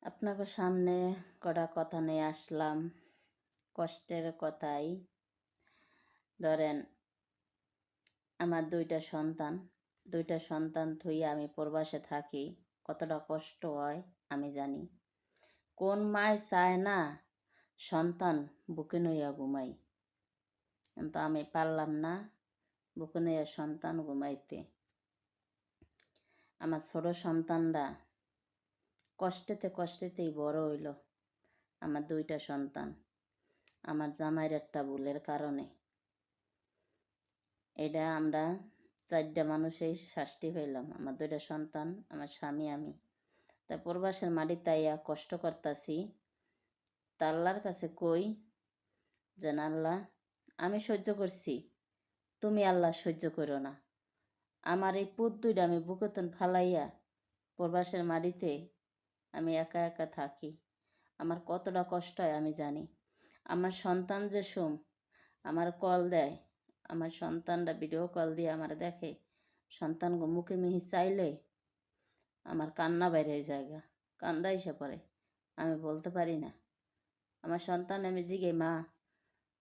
আপনাকে সামনে কটা কথা নিয়ে আসলাম, কষ্টের কথাই। ধরেন, আমার দুইটা সন্তান থুইয়া আমি প্রবাসে থাকি, কতটা কষ্ট হয় আমি জানি। কোন মায় চায় না সন্তান বুকে নইয়া ঘুমাই, কিন্তু আমি পারলাম না বুকে নইয়া সন্তান ঘুমাইতে। আমার ছোট সন্তানরা কষ্টেতেই বড় হইল। আমার দুইটা সন্তান আমার জামাইয়ের একটা ভুলের কারণে। এটা আমরা 4টা মানুষই শাস্তি পেলাম, আমার দুইটা সন্তান, আমার স্বামী, আমি। তা প্রবাসের মাটিতে তাইয়া কষ্ট করতাছি। তা আল্লাহর কাছে কই যেন আল্লাহ, আমি সহ্য করছি, তুমি আল্লাহ সহ্য করো না। আমার এই পুত দুইটা আমি বুকেতন ফালাইয়া প্রবাসের মাটিতে আমি একা একা থাকি। আমার কতটা কষ্ট হয় আমি জানি। আমার সন্তান যে আমার কল দেয়, আমার সন্তানরা ভিডিও কল দিয়ে আমার দেখে, সন্তান মুখে মিহি চাইলে আমার কান্না বাইরে জায়গা, কান্দা এসে পড়ে, আমি বলতে পারি না। আমার সন্তান আমি জিগে, মা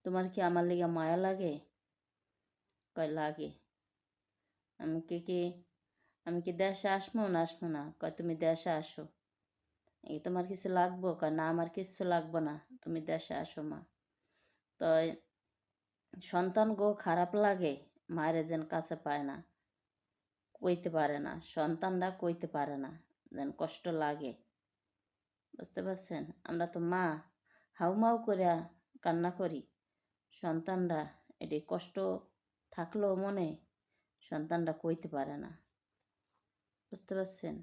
তোমার কি আমার লিগা মায়া লাগে? কয় লাগে। আমি কি দেশে আসবো না? কয় তুমি দেশে আসো। এই তোমার কিছু লাগবো? কয় না, আমার কিছু লাগবো না, তুমি দেশে আসো মা। তো সন্তান গো খারাপ লাগে, মায়ের যেন কাছে পায় না, কইতে পারে না, সন্তানরা কইতে পারে না, যেন কষ্ট লাগে। বুঝতে পারছেন? আমরা তো মা হাউমাউ করে কান্না করি, সন্তানরা এটি কষ্ট থাকলেও মনে সন্তানরা কইতে পারে না। বুঝতে পারছেন?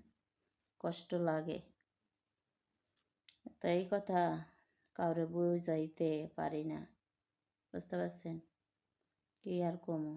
কষ্ট লাগে। তো এই কথা কাউরে বুঝাইতে পারি না। বুঝতে পারছেন? কি আর কমু।